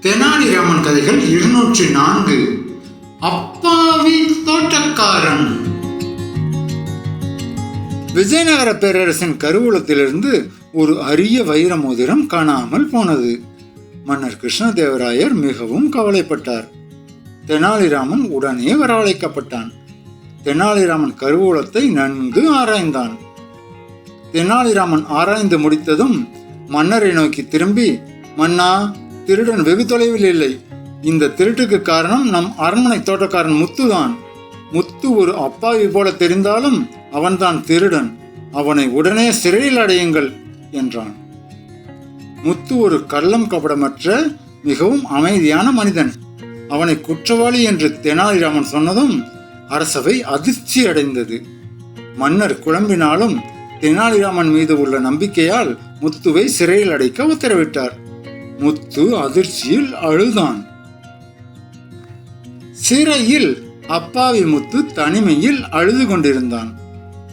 தெனாலிராமன் கதைகள் 204. அப்பாவி தோட்டக்காரன். விஜயநகர பேரரசின் கருவூலத்திலிருந்து ஒரு அரிய வைர மோதிரம் காணாமல் போனது. மன்னர் கிருஷ்ணதேவராயர் மிகவும் கவலைப்பட்டார். தெனாலிராமன் உடனே வரவழைக்கப்பட்டான். தெனாலிராமன் கருவூலத்தை நன்கு ஆராய்ந்தான். தெனாலிராமன் ஆராய்ந்து முடித்ததும் மன்னரை நோக்கி திரும்பி, மன்னா, திருடன் வெகு தொலைவில் இல்லை. இந்த திருட்டுக்கு காரணம் நம் அரண்மனை தோட்டக்காரன் முத்துதான். முத்து ஒரு அப்பாவி போல தெரிந்தாலும் அவன்தான் திருடன். அவனை உடனே சிறையில் அடையுங்கள் என்றான். முத்து ஒரு கள்ளம் கபடமற்ற மிகவும் அமைதியான மனிதன். அவனை குற்றவாளி என்று தெனாலிராமன் சொன்னதும் அரசவை அதிர்ச்சி அடைந்தது. மன்னர் குழம்பினாலும் தெனாலிராமன் மீது உள்ள நம்பிக்கையால் முத்துவை சிறையில் அடைக்க உத்தரவிட்டார். முத்து அதிர்ச்சியில் அழுதான். சிறையில் அப்பாவி முத்து தனிமையில் அழுது கொண்டிருந்தான்.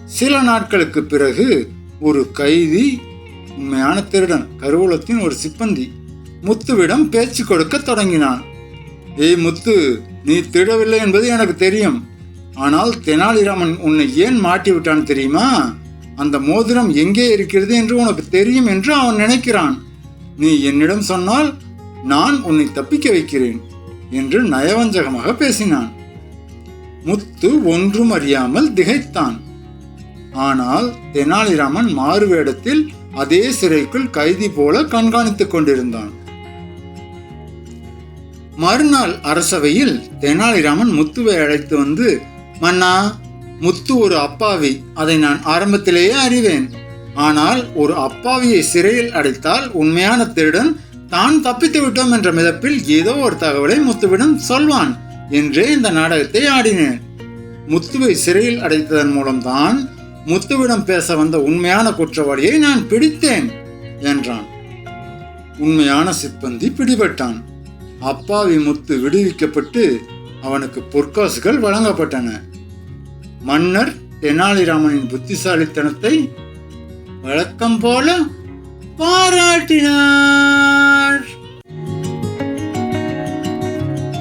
சில நாட்களுக்கு பிறகு ஒரு கைதி, உண்மையான திருடன், கருவூலத்தின் ஒரு சிப்பந்தி, முத்துவிடம் பேச்சு கொடுக்க தொடங்கினான். ஏய் முத்து, நீ திருடவில்லை என்பது எனக்கு தெரியும். ஆனால் தெனாலிராமன் உன்னை ஏன் மாட்டிவிட்டான் தெரியுமா? அந்த மோதிரம் எங்கே இருக்கிறது என்று உனக்கு தெரியும் என்று அவன் நினைக்கிறான். நீ என்னிடம் சொன்னால் நான் உன்னை தப்பிக்க வைக்கிறேன் என்று நயவஞ்சகமாக பேசினான். முத்து ஒன்றும் அறியாமல் திகைத்தான். ஆனால் தெனாலிராமன் மாறுவேடத்தில் அதே சிறைக்குள் கைதி போல கண்காணித்துக் கொண்டிருந்தான். மறுநாள் அரசவையில் தெனாலிராமன் முத்துவை அழைத்து வந்து, மன்னா, முத்து ஒரு அப்பாவி, அதை நான் ஆரம்பத்திலேயே அறிவேன். ஆனால் ஒரு அப்பாவியை சிறையில் அடைத்தால் உண்மையான திருடன் தான் தப்பித்து விட்டோம் என்ற மிதப்பில் ஏதோ ஒரு தகவலை முத்துவிடம் சொல்வான் என்றே இந்த நாடகத்தை ஆடினேன். முத்துவை சிறையில் அடைத்ததன் மூலம்தான் முத்துவிடம் பேச வந்த உண்மையான குற்றவாளியை நான் பிடித்தேன் என்றான். உண்மையான சிப்பந்தி பிடிபட்டான். அப்பாவி முத்து விடுவிக்கப்பட்டு அவனுக்கு பொற்காசுகள் வழங்கப்பட்டன. மன்னர் தெனாலிராமனின் புத்திசாலித்தனத்தை வழக்கம் போல பாராட்டினார்.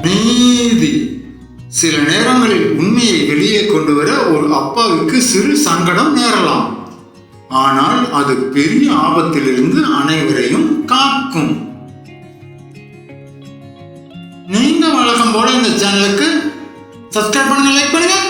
நீதி. சில நேரங்களில் உண்மையை வெளியே கொண்டு வர ஒரு அப்பாவுக்கு சிறு சங்கடம் நேரலாம். ஆனால் அது பெரிய ஆபத்திலிருந்து அனைவரையும் காக்கும். நீங்க வழக்கம் போல இந்த சேனலுக்கு சப்ஸ்கிரைப் பண்ணுங்க, லைக் பண்ணுங்க.